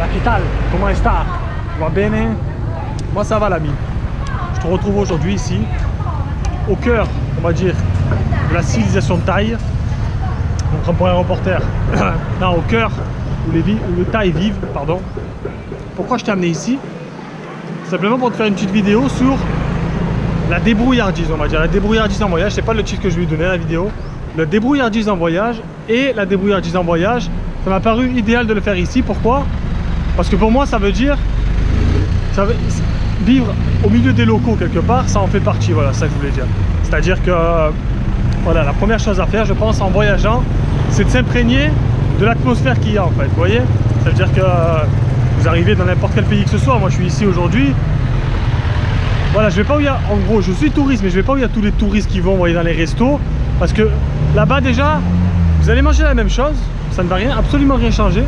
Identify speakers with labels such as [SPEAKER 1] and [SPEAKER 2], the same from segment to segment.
[SPEAKER 1] Hola, ¿qué tal? Comment está? Va bene? Moi ça va l'ami. Je te retrouve aujourd'hui ici, au cœur, on va dire, de la civilisation thaï. Donc pour un reporter, non, au cœur où les Thaïs vivent, pardon. Pourquoi je t'ai amené ici? Simplement pour te faire une petite vidéo sur la débrouillardise, on va dire, la débrouillardise en voyage. C'est pas le titre que je vais lui donner à la vidéo. La débrouillardise en voyage et la débrouillardise en voyage, ça m'a paru idéal de le faire ici. Pourquoi? Parce que pour moi ça veut dire vivre au milieu des locaux quelque part, ça en fait partie, voilà, ça que je voulais dire. C'est-à-dire que voilà, la première chose à faire, je pense, en voyageant, c'est de s'imprégner de l'atmosphère qu'il y a en fait, vous voyez. Ça veut dire que vous arrivez dans n'importe quel pays que ce soit, moi je suis ici aujourd'hui. Voilà, je vais pas où il y a, en gros, je suis touriste, mais je vais pas où il y a tous les touristes qui vont, vous voyez, dans les restos. Parce que là-bas déjà, vous allez manger la même chose, ça ne va rien, absolument rien changer.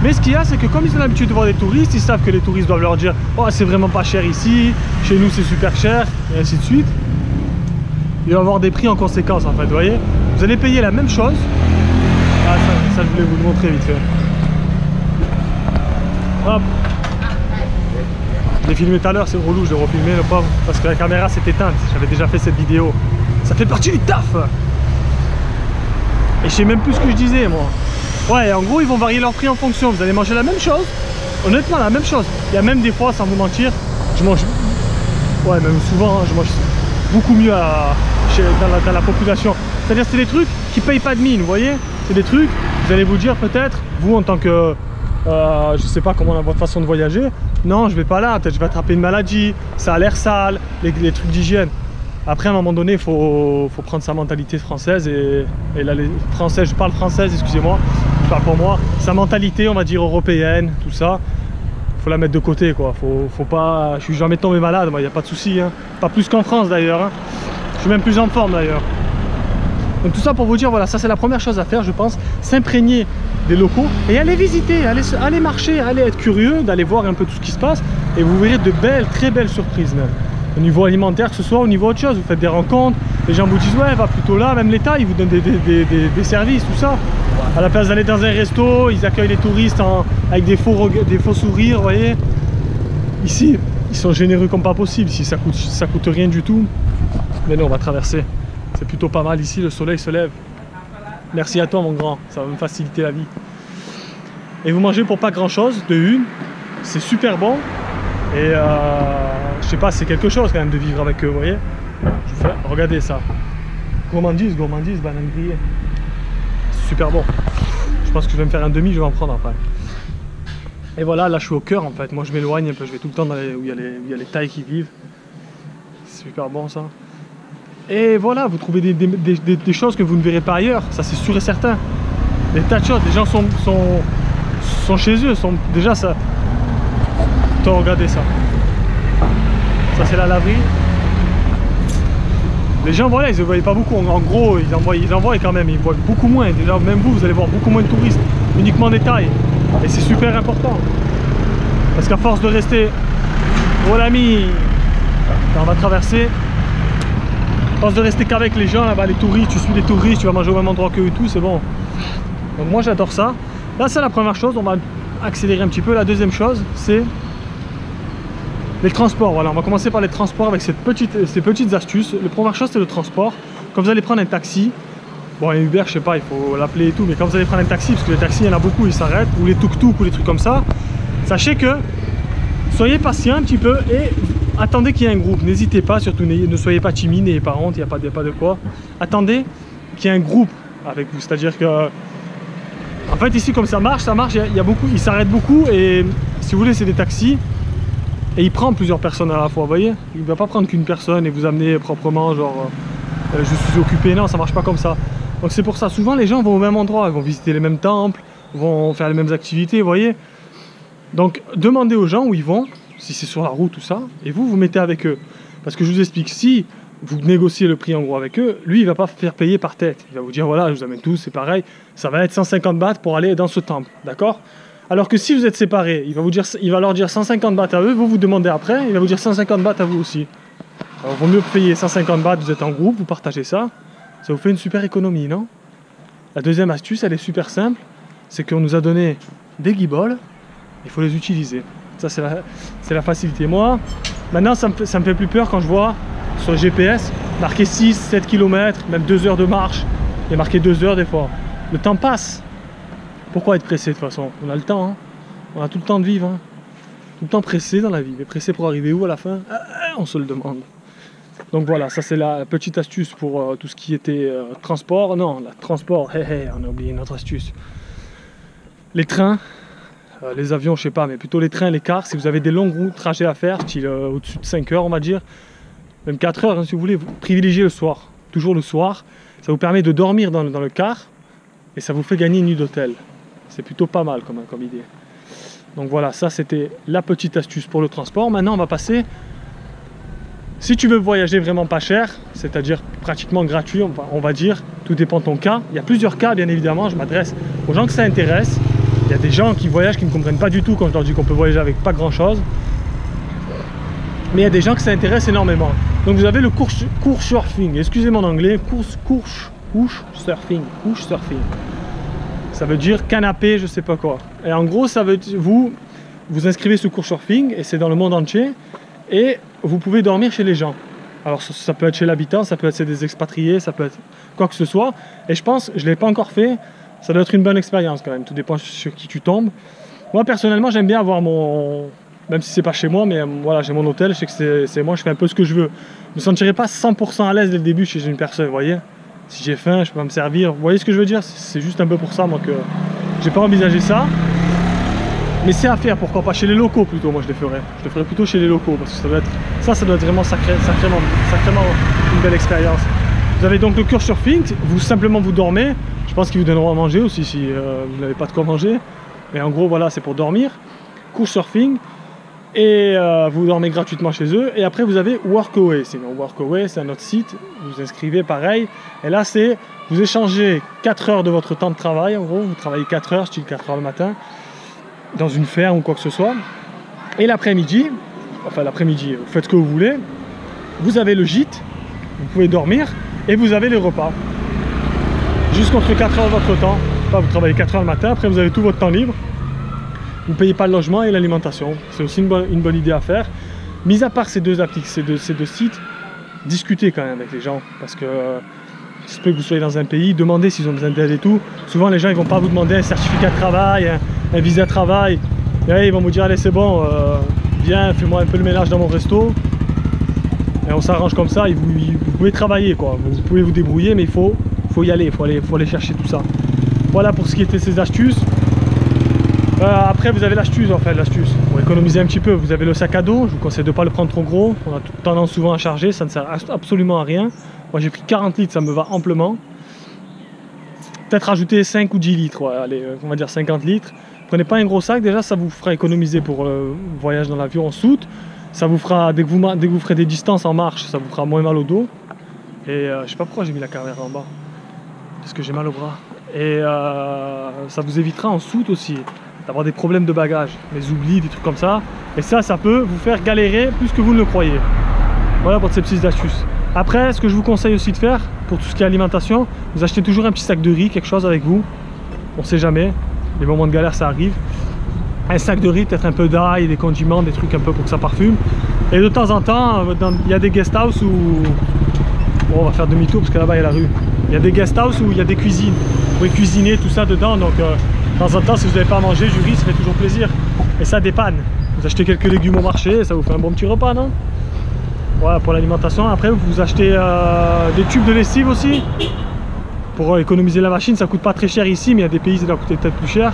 [SPEAKER 1] Mais ce qu'il y a, c'est que comme ils ont l'habitude de voir des touristes, ils savent que les touristes doivent leur dire « Oh, c'est vraiment pas cher ici, chez nous c'est super cher », et ainsi de suite. Ils vont avoir des prix en conséquence, en fait, vous voyez. Vous allez payer la même chose. Ah, ça je voulais vous le montrer vite fait. Hop. Je l'ai filmé tout à l'heure, c'est relou, je l'ai refilmé, le pauvre, parce que la caméra s'est éteinte. J'avais déjà fait cette vidéo. Ça fait partie du taf. Et je sais même plus ce que je disais, moi. Ouais, en gros, ils vont varier leur prix en fonction. Vous allez manger la même chose. Honnêtement, la même chose. Il y a même des fois, sans vous mentir, je mange... Ouais, même souvent, hein, je mange beaucoup mieux dans la population. C'est-à-dire, c'est des trucs qui payent pas de mine, vous voyez. C'est des trucs, vous allez vous dire peut-être, vous en tant que... je sais pas comment votre façon de voyager. Non, je vais pas là, peut-être je vais attraper une maladie. Ça a l'air sale, les trucs d'hygiène. Après, à un moment donné, il faut prendre sa mentalité française. Et là, les Français, je parle française, excusez-moi, je parle pour moi. Sa mentalité, on va dire européenne, tout ça, faut la mettre de côté, quoi. Faut pas... Je suis jamais tombé malade, moi, il n'y a pas de souci. Hein. Pas plus qu'en France, d'ailleurs. Hein. Je suis même plus en forme, d'ailleurs. Donc tout ça pour vous dire, voilà, ça c'est la première chose à faire, je pense. S'imprégner des locaux et aller visiter, aller marcher, aller être curieux, d'aller voir un peu tout ce qui se passe. Et vous verrez de belles, très belles surprises même. Au niveau alimentaire, que ce soit au niveau autre chose, vous faites des rencontres, les gens vous disent ouais, va plutôt là, même l'État ils vous donnent des services, tout ça. À la place d'aller dans un resto, ils accueillent les touristes avec des faux sourires, vous voyez. Ici, ils sont généreux comme pas possible, si ça coûte rien du tout. Mais non, on va traverser. C'est plutôt pas mal ici, le soleil se lève. Merci à toi mon grand, ça va me faciliter la vie. Et vous mangez pour pas grand chose, de une, c'est super bon. Et je sais pas, c'est quelque chose quand même de vivre avec eux, vous voyez. Regardez ça. Gourmandise, banane grillée. C'est super bon. Je pense que je vais me faire un demi, je vais en prendre après. Et voilà, là je suis au cœur en fait. Moi je m'éloigne un peu, je vais tout le temps dans où il y a les Thaïs qui vivent. C'est super bon ça. Et voilà, vous trouvez des choses que vous ne verrez pas ailleurs, ça c'est sûr et certain. Des tas de choses, les gens sont chez eux, déjà ça. Attends, regardez ça. Ça c'est la laverie. Les gens, voilà, ils ne voyaient pas beaucoup. En gros, ils en voient quand même, ils voient beaucoup moins. Déjà, même vous allez voir beaucoup moins de touristes, uniquement des Thaïs. Et c'est super important. Parce qu'à force de rester... Oh l'ami, on va traverser. À force de rester qu'avec les gens, là-bas, les touristes, tu suis les touristes, tu vas manger au même endroit qu'eux et tout, c'est bon. Donc moi j'adore ça. Là c'est la première chose, on va accélérer un petit peu. La deuxième chose, c'est les transports. Voilà, on va commencer par les transports avec ces petites astuces. La première chose, c'est le transport. Quand vous allez prendre un taxi, bon, un Uber, je sais pas, il faut l'appeler et tout, mais quand vous allez prendre un taxi, parce que les taxis, il y en a beaucoup, ils s'arrêtent, ou les tuk-tuk, ou les trucs comme ça, sachez que soyez patient un petit peu et attendez qu'il y ait un groupe. N'hésitez pas, surtout ne soyez pas timide, n'ayez pas honte, il n'y a pas de quoi. Attendez qu'il y ait un groupe avec vous, c'est-à-dire que en fait ici comme ça marche, il y a beaucoup, ils s'arrêtent beaucoup et si vous voulez c'est des taxis. Et il prend plusieurs personnes à la fois, vous voyez. Il ne va pas prendre qu'une personne et vous amener proprement, genre je suis occupé, non, ça marche pas comme ça. Donc c'est pour ça, souvent les gens vont au même endroit, ils vont visiter les mêmes temples, vont faire les mêmes activités, vous voyez. Donc demandez aux gens où ils vont, si c'est sur la route, tout ça, et vous mettez avec eux. Parce que je vous explique, si vous négociez le prix en gros avec eux, lui il va pas faire payer par tête. Il va vous dire voilà, je vous amène tous, c'est pareil, ça va être 150 bahts pour aller dans ce temple, d'accord? Alors que si vous êtes séparés, il va leur dire 150 bahts à eux, vous demandez après, il va vous dire 150 bahts à vous aussi. Alors il vaut mieux payer 150 bahts, vous êtes en groupe, vous partagez ça, ça vous fait une super économie, non? La deuxième astuce, elle est super simple, c'est qu'on nous a donné des guiboles, il faut les utiliser. Ça c'est la facilité. Moi, maintenant ça me fait plus peur quand je vois sur le GPS marqué 6, 7 km, même 2 heures de marche. Il y a marqué 2 heures des fois. Le temps passe. Pourquoi être pressé de toute façon? On a le temps, hein. On a tout le temps de vivre, hein. Tout le temps pressé dans la vie. Mais pressé pour arriver où à la fin? On se le demande. Donc voilà, ça c'est la petite astuce pour tout ce qui était transport. Non, la transport, on a oublié une autre astuce. Les trains, les avions, je sais pas, mais plutôt les trains, les cars. Si vous avez des longs trajets à faire, style au-dessus de 5 heures, on va dire, même 4 heures, hein, si vous voulez, vous privilégiez le soir. Toujours le soir. Ça vous permet de dormir dans le car et ça vous fait gagner une nuit d'hôtel. C'est plutôt pas mal comme idée. Donc voilà, ça c'était la petite astuce pour le transport. Maintenant, on va passer... Si tu veux voyager vraiment pas cher, c'est-à-dire pratiquement gratuit, on va dire, tout dépend de ton cas. Il y a plusieurs cas, bien évidemment, je m'adresse aux gens que ça intéresse. Il y a des gens qui voyagent qui ne comprennent pas du tout quand je leur dis qu'on peut voyager avec pas grand-chose. Mais il y a des gens que ça intéresse énormément. Donc vous avez le couchsurfing, excusez mon anglais, couchsurfing. Ça veut dire canapé, je sais pas quoi. Et en gros, ça veut dire, vous inscrivez ce couchsurfing et c'est dans le monde entier. Et vous pouvez dormir chez les gens. Alors ça peut être chez l'habitant, ça peut être chez des expatriés, ça peut être quoi que ce soit. Et je pense, je ne l'ai pas encore fait, ça doit être une bonne expérience quand même. Tout dépend sur qui tu tombes. Moi personnellement, j'aime bien avoir mon... Même si c'est pas chez moi, mais voilà, j'ai mon hôtel, je sais que c'est moi, je fais un peu ce que je veux. Je ne me sentirai pas 100% à l'aise dès le début chez une personne, vous voyez. Si j'ai faim, je peux pas me servir. Vous voyez ce que je veux dire? C'est juste un peu pour ça, moi, que j'ai pas envisagé ça. Mais c'est à faire, pourquoi pas chez les locaux plutôt, moi je le ferais plutôt chez les locaux, parce que ça doit être vraiment sacrément une belle expérience. Vous avez donc le couchsurfing, simplement vous dormez, je pense qu'ils vous donneront à manger aussi si vous n'avez pas de quoi manger, mais en gros voilà, c'est pour dormir, couchsurfing, et vous dormez gratuitement chez eux, et après vous avez Workaway, sinon Workaway c'est un autre site, vous inscrivez pareil, et là c'est, vous échangez 4 heures de votre temps de travail, en gros, vous travaillez 4 heures, style 4 heures le matin, dans une ferme ou quoi que ce soit, et l'après-midi, enfin l'après-midi, vous faites ce que vous voulez, vous avez le gîte, vous pouvez dormir, et vous avez les repas. Juste contre 4 heures de votre temps, enfin, vous travaillez 4 heures le matin, après vous avez tout votre temps libre, vous ne payez pas le logement et l'alimentation, c'est aussi une bonne idée à faire. Mis à part ces deux sites, discutez quand même avec les gens, parce que il se peut que vous soyez dans un pays, demandez s'ils ont besoin d'aide et tout. Souvent les gens ils vont pas vous demander un certificat de travail, un visa de travail. Et là, ils vont vous dire allez c'est bon, viens fais-moi un peu le ménage dans mon resto. Et on s'arrange comme ça, et vous pouvez travailler quoi. Vous pouvez vous débrouiller, mais il faut y aller, il faut aller chercher tout ça. Voilà pour ce qui était ces astuces. Après vous avez l'astuce en fait, pour économiser un petit peu. Vous avez le sac à dos, je vous conseille de ne pas le prendre trop gros. On a tendance souvent à charger, ça ne sert absolument à rien. Moi j'ai pris 40 litres, ça me va amplement. Peut-être rajouter 5 ou 10 litres, ouais, allez, on va dire 50 litres. Prenez pas un gros sac, déjà ça vous fera économiser pour le voyage dans l'avion en soute. Ça vous fera, dès que vous ferez des distances en marche, ça vous fera moins mal au dos. Et je sais pas pourquoi j'ai mis la caméra en bas. Parce que j'ai mal au bras. Et ça vous évitera en soute aussi d'avoir des problèmes de bagages, des oublis, des trucs comme ça. Et ça peut vous faire galérer plus que vous ne le croyez. Voilà pour ces petites astuces. Après, ce que je vous conseille aussi de faire, pour tout ce qui est alimentation, vous achetez toujours un petit sac de riz, quelque chose avec vous. On sait jamais, les moments de galère ça arrive. Un sac de riz, peut-être un peu d'ail, des condiments, des trucs un peu pour que ça parfume. Et de temps en temps, il y a des guest house où... Bon, on va faire demi-tour parce que là-bas il y a la rue. Il y a des guest house où il y a des cuisines. Vous pouvez cuisiner tout ça dedans, donc de temps en temps, si vous n'avez pas à manger du riz, ça fait toujours plaisir. Et ça dépanne. Vous achetez quelques légumes au marché, ça vous fait un bon petit repas, non? Voilà pour l'alimentation. Après vous achetez des tubes de lessive aussi pour économiser la machine. Ça coûte pas très cher ici, mais il y a des pays ça doit coûter peut-être plus cher.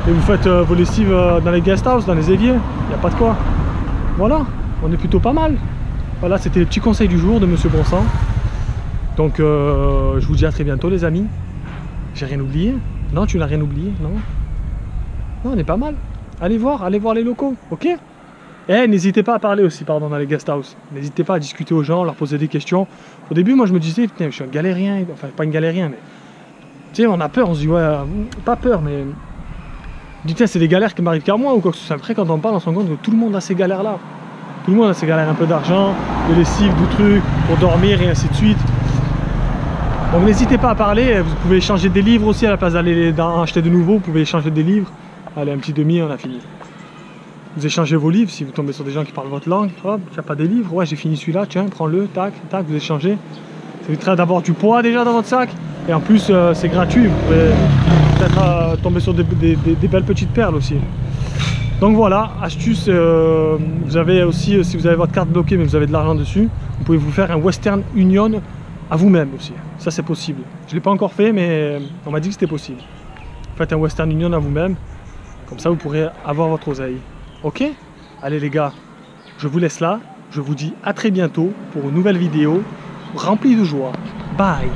[SPEAKER 1] Et vous faites vos lessives dans les guest house, dans les éviers, il n'y a pas de quoi. Voilà, on est plutôt pas mal. Voilà, c'était les petits conseils du jour de Monsieur Bonsang. Donc je vous dis à très bientôt les amis. J'ai rien oublié? Non, tu n'as rien oublié? Non? Non, on est pas mal. Allez voir les locaux, ok? Et n'hésitez pas à parler aussi, pardon, dans les guest house. N'hésitez pas à discuter aux gens, leur poser des questions. Au début, moi je me disais, putain, je suis un galérien, enfin pas un galérien, mais tu sais, on a peur, on se dit, ouais, pas peur, mais je dis, tiens, c'est des galères qui m'arrivent qu'à moi ou quoi que ce soit. Après, quand on parle, on se rend compte que tout le monde a ces galères-là. Tout le monde a ces galères, un peu d'argent, de lessive, de trucs, pour dormir et ainsi de suite. Donc n'hésitez pas à parler, vous pouvez échanger des livres aussi à la place d'aller acheter de nouveaux, vous pouvez échanger des livres. Allez, un petit demi, on a fini. Vous échangez vos livres, si vous tombez sur des gens qui parlent votre langue, hop, tu n'as pas des livres, ouais j'ai fini celui-là, tiens, prends-le, tac, tac, vous échangez. Ça évitera d'avoir du poids déjà dans votre sac, et en plus c'est gratuit, vous pouvez peut-être tomber sur des belles petites perles aussi. Donc voilà, astuce, vous avez aussi, si vous avez votre carte bloquée mais vous avez de l'argent dessus, vous pouvez vous faire un Western Union à vous-même aussi, ça c'est possible. Je ne l'ai pas encore fait mais on m'a dit que c'était possible. Faites un Western Union à vous-même, comme ça vous pourrez avoir votre oseille. Ok? Allez les gars, je vous laisse là, je vous dis à très bientôt pour une nouvelle vidéo remplie de joie. Bye!